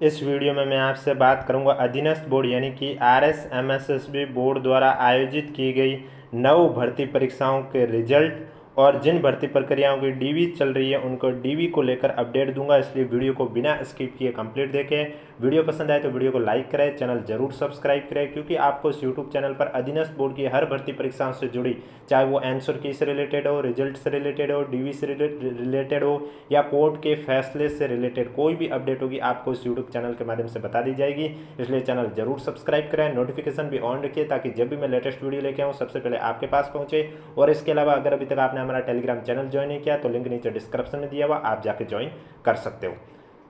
इस वीडियो में मैं आपसे बात करूंगा अधीनस्थ बोर्ड यानी कि RSMSSB बोर्ड द्वारा आयोजित की गई 9 भर्ती परीक्षाओं के रिजल्ट और जिन भर्ती प्रक्रियाओं की डीवी चल रही है उनको डीवी को लेकर अपडेट दूंगा। इसलिए वीडियो को बिना स्किप किए कंप्लीट देखें। वीडियो पसंद आए तो वीडियो को लाइक करें, चैनल जरूर सब्सक्राइब करें, क्योंकि आपको इस यूट्यूब चैनल पर अधीनस्थ बोर्ड की हर भर्ती परीक्षाओं से जुड़ी, चाहे वो आंसर की से रिलेटेड हो, रिजल्ट से रिलेटेड हो, डीवी से रिलेटेड हो या कोर्ट के फैसले से रिलेटेड कोई भी अपडेट होगी आपको इस यूट्यूब चैनल के माध्यम से बता दी जाएगी। इसलिए चैनल जरूर सब्सक्राइब करें, नोटिफिकेशन भी ऑन रखिए ताकि जब भी मैं लेटेस्ट वीडियो लेके आऊँ सबसे पहले आपके पास पहुंचे। और इसके अलावा अगर अभी तक आपने हमारा टेलीग्राम चैनल ज्वाइन नहीं किया तो लिंक नीचे डिस्क्रिप्शन में दिया हुआ, आप जाके ज्वाइन कर सकते हो।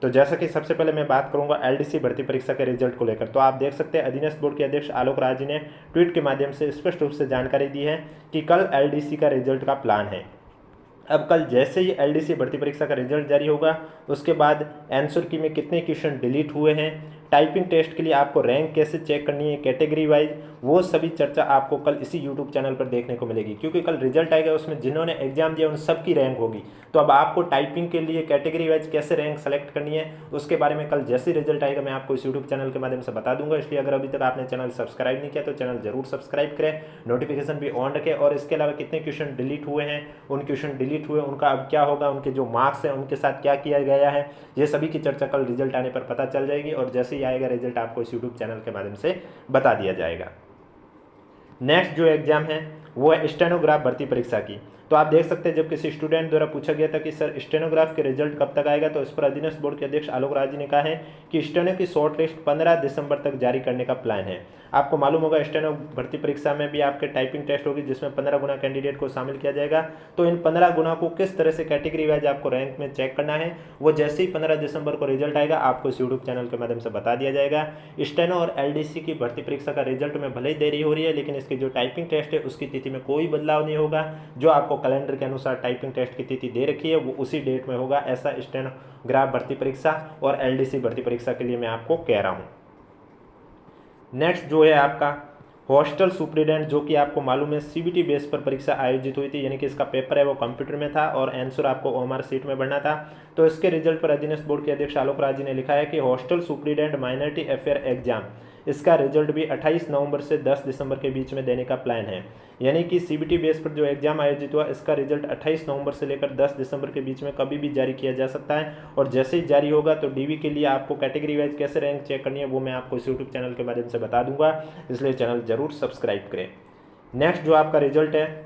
तो जैसा कि सबसे पहले मैं बात करूंगा एलडीसी भर्ती परीक्षा के रिजल्ट को लेकर, तो आप देख सकते हैं अधीनस्थ बोर्ड के अध्यक्ष आलोक राज जी ने ट्वीट के माध्यम से स्पष्ट रूप से जानकारी दी है कि कल एलडीसी का रिजल्ट का प्लान है। अब कल जैसे ही एलडीसी भर्ती परीक्षा का रिजल्ट जारी होगा उसके बाद आंसर की में कितने क्वेश्चन डिलीट हुए हैं, टाइपिंग टेस्ट के लिए आपको रैंक कैसे चेक करनी है कैटेगरी वाइज, वो सभी चर्चा आपको कल इसी यूट्यूब चैनल पर देखने को मिलेगी। क्योंकि कल रिजल्ट आएगा उसमें जिन्होंने एग्जाम दिया उन सबकी रैंक होगी, तो अब आपको टाइपिंग के लिए कैटेगरी वाइज कैसे रैंक सेलेक्ट करनी है उसके बारे में कल जैसे रिजल्ट आएगा मैं आपको इस यूट्यूब चैनल के माध्यम से बता दूंगा। इसलिए अगर अभी तक आपने चैनल सब्सक्राइब नहीं किया तो चैनल जरूर सब्सक्राइब करें, नोटिफिकेशन भी ऑन रखें। और इसके अलावा कितने क्वेश्चन डिलीट हुए हैं, उन क्वेश्चन डिलीट हुए उनका अब क्या होगा, उनके जो मार्क्स हैं उनके साथ क्या किया गया है, ये सभी की चर्चा कल रिजल्ट आने पर पता चल जाएगी। और जैसे ही आएगा रिजल्ट आपको इस यूट्यूब चैनल के माध्यम से बता दिया जाएगा। नेक्स्ट जो एग्जाम है वो है स्टेनोग्राफ भर्ती परीक्षा की। तो आप देख सकते हैं जब किसी स्टूडेंट द्वारा पूछा गया था कि सर स्टेनोग्राफ के रिजल्ट कब तक आएगा, तो इस पर अधीनस्थ बोर्ड के अध्यक्ष आलोक राज जी ने कहा है कि स्टेनो की शॉर्ट लिस्ट 15 दिसंबर तक जारी करने का प्लान है। आपको मालूम होगा स्टेनो भर्ती परीक्षा में भी आपके टाइपिंग टेस्ट होगी जिसमें 15 गुना कैंडिडेट को शामिल किया जाएगा। तो इन 15 गुना को किस तरह से कैटेगरी वाइज आपको रैंक में चेक करना है वो जैसे ही 15 दिसंबर को रिजल्ट आएगा आपको इस यूट्यूब चैनल के माध्यम से बता दिया जाएगा। स्टेनो और एलडीसी की भर्ती परीक्षा का रिजल्ट में भले ही देरी हो रही है लेकिन इसकी जो टाइपिंग टेस्ट है उसकी तिथि में कोई बदलाव नहीं होगा। जो आपको कैलेंडर के अनुसार टाइपिंग टेस्ट की तिथि दे रखी है वो उसी डेट में होगा। ऐसा स्टेनोग्राफ भर्ती परीक्षा और एलडीसी भर्ती परीक्षा के लिए मैं आपको कह रहा हूँ। नेक्स्ट जो है आपका हॉस्टल सुप्रीडेंट, जो कि आपको मालूम है सीबीटी बेस पर परीक्षा आयोजित हुई थी, यानी कि इसका पेपर है वो कंप्यूटर में था और आंसर आपको ओएमआर सीट में भरना था। तो इसके रिजल्ट पर अधीनस्थ बोर्ड के अध्यक्ष आलोक राज जी ने लिखा है कि hostel superintendent minority affair exam, इसका रिजल्ट भी 28 नवंबर से 10 दिसंबर के बीच में देने का प्लान है। यानी कि सीबीटी बेस पर जो एग्जाम आयोजित हुआ इसका रिजल्ट 28 नवंबर से लेकर 10 दिसंबर के बीच में कभी भी जारी किया जा सकता है। और जैसे ही जारी होगा तो डीवी के लिए आपको कैटेगरी वाइज कैसे रैंक चेक करनी है वो मैं आपको इस यूट्यूब चैनल के माध्यम से बता दूंगा, इसलिए चैनल जरूर सब्सक्राइब करें। नेक्स्ट जो आपका रिजल्ट है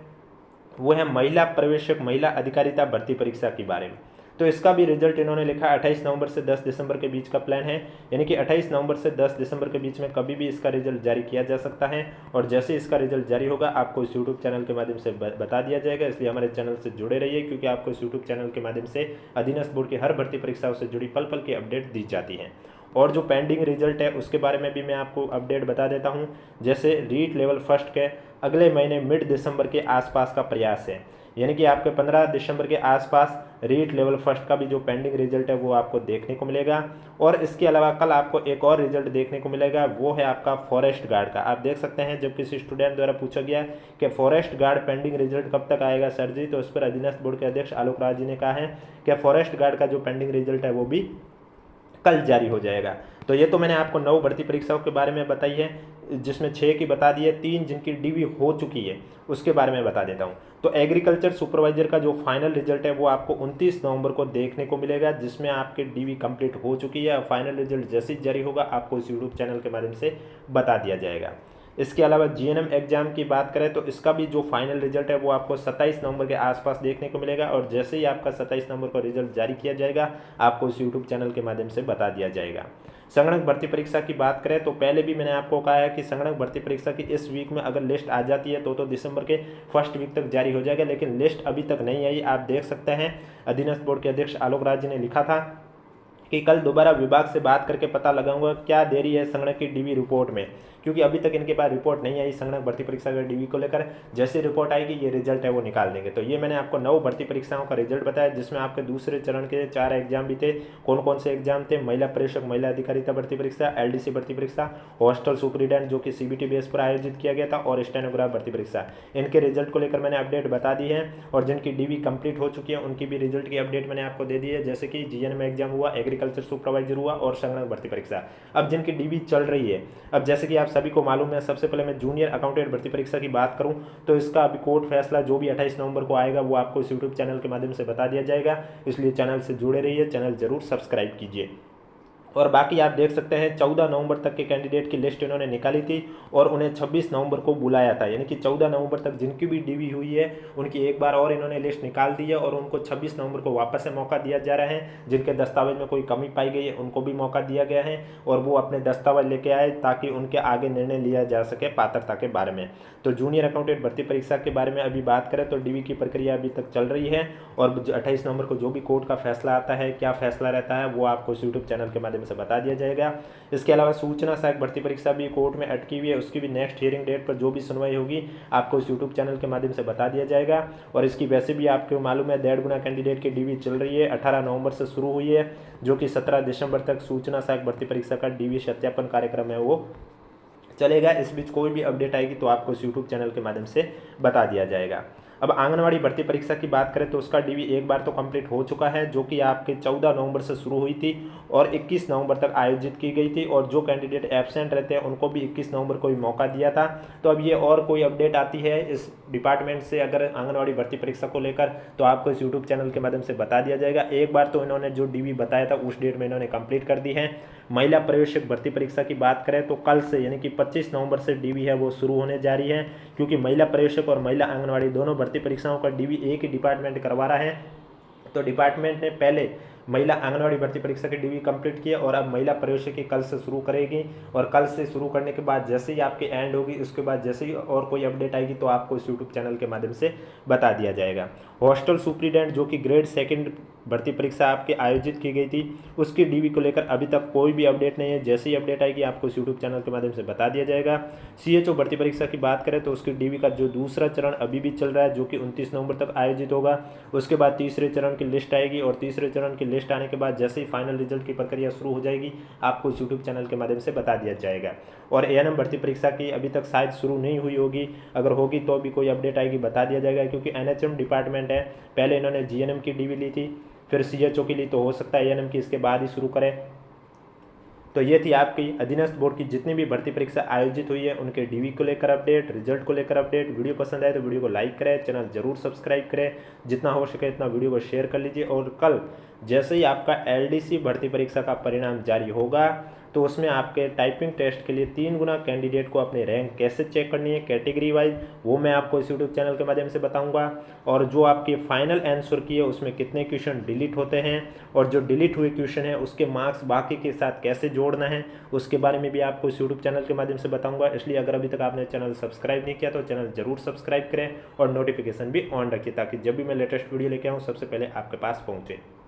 वो है महिला प्रवेशक महिला अधिकारिता भर्ती परीक्षा के बारे में। तो इसका भी रिजल्ट इन्होंने लिखा 28 नवंबर से 10 दिसंबर के बीच का प्लान है, यानी कि 28 नवंबर से 10 दिसंबर के बीच में कभी भी इसका रिजल्ट जारी किया जा सकता है। और जैसे इसका रिजल्ट जारी होगा आपको इस यूट्यूब चैनल के माध्यम से बता दिया जाएगा। इसलिए हमारे चैनल से जुड़े रहिए, क्योंकि आपको इस यूट्यूब चैनल के माध्यम से अधीनस्थ बोर्ड की हर भर्ती परीक्षाओं से जुड़ी पल पल की अपडेट दी जाती है। और जो पेंडिंग रिजल्ट है उसके बारे में भी मैं आपको अपडेट बता देता हूँ। जैसे रीट लेवल फर्स्ट के अगले महीने मिड दिसंबर के आसपास का प्रयास है, यानी कि आपके 15 दिसंबर के आसपास रीट लेवल फर्स्ट का भी जो पेंडिंग रिजल्ट है वो आपको देखने को मिलेगा। और इसके अलावा कल आपको एक और रिजल्ट देखने को मिलेगा, वो है आपका फॉरेस्ट गार्ड का। आप देख सकते हैं जब किसी स्टूडेंट द्वारा पूछा गया कि फॉरेस्ट गार्ड पेंडिंग रिजल्ट कब तक आएगा सर जी, तो इस पर अधीनस्थ बोर्ड के अध्यक्ष आलोक राज जी ने कहा है कि फॉरेस्ट गार्ड का जो पेंडिंग रिजल्ट है वो भी कल जारी हो जाएगा। तो ये तो मैंने आपको 9 भर्ती परीक्षाओं के बारे में बताई है, जिसमें 6 की बता दी है, 3 जिनकी डीवी हो चुकी है उसके बारे में बता देता हूँ। तो एग्रीकल्चर सुपरवाइजर का जो फाइनल रिजल्ट है वो आपको 29 नवंबर को देखने को मिलेगा, जिसमें आपकी डीवी कंप्लीट हो चुकी है। फाइनल रिजल्ट जैसे ही जारी होगा आपको इस यूट्यूब चैनल के माध्यम से बता दिया जाएगा। इसके अलावा जीएनएम एग्जाम की बात करें तो इसका भी जो फाइनल रिजल्ट है वो आपको 27 नवंबर के आसपास देखने को मिलेगा। और जैसे ही आपका 27 नवंबर को रिजल्ट जारी किया जाएगा आपको इस यूट्यूब चैनल के माध्यम से बता दिया जाएगा। संगणक भर्ती परीक्षा की बात करें तो पहले भी मैंने आपको कहा है कि संगणक भर्ती परीक्षा की इस वीक में अगर लिस्ट आ जाती है तो दिसंबर के फर्स्ट वीक तक जारी हो जाएगा, लेकिन लिस्ट अभी तक नहीं आई। आप देख सकते हैं अधीनस्थ बोर्ड के अध्यक्ष आलोक राज जी ने लिखा था कि कल दोबारा विभाग से बात करके पता लगाऊंगा क्या देरी है संगणक की डीवी रिपोर्ट में, क्योंकि अभी तक इनके पास रिपोर्ट नहीं आई संगणक भर्ती परीक्षा के डीवी को लेकर। जैसे रिपोर्ट आएगी ये रिजल्ट है वो निकाल देंगे। तो ये मैंने आपको 9 भर्ती परीक्षाओं का रिजल्ट बताया, जिसमें आपके दूसरे चरण के 4 एग्जाम भी थे। कौन कौन से एग्जाम थे? महिला प्रेषक महिला अधिकारिता भर्ती परीक्षा, एलडीसी भर्ती परीक्षा, हॉस्टल सुपरिटेंडेंट जो कि सीबीटी बेस पर आयोजित किया गया था, और स्टेनोग्राफ भर्ती परीक्षा। इनके रिजल्ट को लेकर मैंने अपडेट बता दी है, और जिनकी डीवी कंप्लीट हो चुकी है उनकी भी रिजल्ट की अपडेट मैंने आपको दे दी है। जैसे कि जीएनएम एग्जाम हुआ, एग्रीकल्चर एग्रीकल्चर सुपरवाइजर हुआ और संगणक भर्ती परीक्षा। अब जिनकी डीवी चल रही है, अब जैसे कि आप सभी को मालूम है, सबसे पहले मैं जूनियर अकाउंटेंट भर्ती परीक्षा की बात करूं तो इसका अभी कोर्ट फैसला जो भी 28 नवंबर को आएगा वो आपको इस यूट्यूब चैनल के माध्यम से बता दिया जाएगा, इसलिए चैनल से जुड़े रहिए, चैनल जरूर सब्सक्राइब कीजिए। और बाकी आप देख सकते हैं 14 नवंबर तक के कैंडिडेट की लिस्ट इन्होंने निकाली थी और उन्हें 26 नवंबर को बुलाया था, यानी कि 14 नवंबर तक जिनकी भी डीवी हुई है उनकी एक बार और इन्होंने लिस्ट निकाल दी है और उनको 26 नवंबर को वापस से मौका दिया जा रहा है। जिनके दस्तावेज में कोई कमी पाई गई है उनको भी मौका दिया गया है और वो अपने दस्तावेज लेके आए ताकि उनके आगे निर्णय लिया जा सके पात्रता के बारे में। तो जूनियर अकाउंटेंट भर्ती परीक्षा के बारे में अभी बात करें तो डीवी की प्रक्रिया अभी तक चल रही है और 28 नवंबर को जो भी कोर्ट का फैसला आता है, क्या फैसला रहता है, वो आपको यूट्यूब चैनल के माध्यम से बता दिया जाएगा। इसके अलावा सूचना सहायक भर्ती परीक्षा भी कोर्ट में अटकी हुई है, उसकी भी नेक्स्ट हियरिंग डेट पर जो भी सुनवाई होगी आपको इस यूट्यूब चैनल के माध्यम से बता दिया जाएगा। और इसकी वैसे भी आपको मालूम है 1.5 गुना कैंडिडेट की डीवी चल रही है, 18 नवंबर से शुरू हुई है, जो कि 17 दिसंबर तक सूचना सहायक भर्ती परीक्षा का डीवी सत्यापन कार्यक्रम है वो चलेगा। इस बीच कोई भी अपडेट आएगी तो आपको इस यूट्यूब चैनल के माध्यम से बता दिया जाएगा। अब आंगनवाड़ी भर्ती परीक्षा की बात करें तो उसका डीवी एक बार तो कंप्लीट हो चुका है, जो कि आपके 14 नवंबर से शुरू हुई थी और 21 नवंबर तक आयोजित की गई थी और जो कैंडिडेट एब्सेंट रहते हैं उनको भी 21 नवंबर को ही मौका दिया था। तो अब ये और कोई अपडेट आती है इस डिपार्टमेंट से अगर आंगनवाड़ी भर्ती परीक्षा को लेकर तो आपको इस यूट्यूब चैनल के माध्यम से बता दिया जाएगा। एक बार तो इन्होंने जो डीवी बताया था उस डेट में इन्होंने कंप्लीट कर दी है। महिला प्रवेशक भर्ती परीक्षा की बात करें तो कल से यानी कि 25 नवंबर से डीवी है वो शुरू होने जा रही है, क्योंकि महिला प्रवेशक और महिला आंगनवाड़ी दोनों भर्ती परीक्षाओं का डीवी एक ही डिपार्टमेंट करवा रहा है। तो डिपार्टमेंट ने पहले महिला आंगनवाड़ी भर्ती परीक्षा की डीवी कंप्लीट की है और अब महिला प्रवेशक की कल से शुरू करेगी और कल से शुरू करने के बाद जैसे ही आपकी एंड होगी उसके बाद जैसे ही और कोई अपडेट आएगी तो आपको इस यूट्यूब चैनल के माध्यम से बता दिया जाएगा। हॉस्टल सुप्रीडेंट जो कि ग्रेड 2 भर्ती परीक्षा आपके आयोजित की गई थी उसकी डीवी को लेकर अभी तक कोई भी अपडेट नहीं है, जैसे ही अपडेट आएगी आपको इस यूट्यूब चैनल के माध्यम से बता दिया जाएगा। सीएचओ भर्ती परीक्षा की बात करें तो उसकी डीवी का जो दूसरा चरण अभी भी चल रहा है, जो कि 29 नवंबर तक आयोजित होगा। उसके बाद तीसरे चरण की लिस्ट आएगी और तीसरे चरण की लिस्ट आने के बाद जैसे ही फाइनल रिजल्ट की प्रक्रिया शुरू हो जाएगी आपको इस यूट्यूब चैनल के माध्यम से बता दिया जाएगा। और एएनएम भर्ती परीक्षा की अभी तक शायद शुरू नहीं हुई होगी, अगर होगी तो भी कोई अपडेट आएगी बता दिया जाएगा, क्योंकि एनएचएम डिपार्टमेंट है, पहले इन्होंने जीएनएम की डीवी ली थी फिर सीएचओ की ली, तो हो सकता है एएनएम की इसके बाद ही शुरू करें। तो ये थी आपकी अधीनस्थ बोर्ड की जितनी भी भर्ती परीक्षा आयोजित हुई है उनके डीवी को लेकर अपडेट, रिजल्ट को लेकर अपडेट। वीडियो पसंद आए तो वीडियो को लाइक करें, चैनल जरूर सब्सक्राइब करें, जितना हो सके इतना वीडियो को शेयर कर लीजिए। और कल जैसे ही आपका एलडीसी भर्ती परीक्षा का परिणाम जारी होगा तो उसमें आपके टाइपिंग टेस्ट के लिए 3 गुना कैंडिडेट को अपनी रैंक कैसे चेक करनी है कैटेगरी वाइज, वो मैं आपको इस यूट्यूब चैनल के माध्यम से बताऊंगा। और जो आपके फाइनल आंसर की है उसमें कितने क्वेश्चन डिलीट होते हैं और जो डिलीट हुए क्वेश्चन है उसके मार्क्स बाकी के साथ कैसे जोड़ना है उसके बारे में भी आपको इस यूट्यूब चैनल के माध्यम से बताऊंगा। इसलिए अगर अभी तक आपने चैनल सब्सक्राइब नहीं किया तो चैनल जरूर सब्सक्राइब करें और नोटिफिकेशन भी ऑन रखिए ताकि जब भी मैं लेटेस्ट वीडियो लेके आऊँ सबसे पहले आपके पास पहुँचे।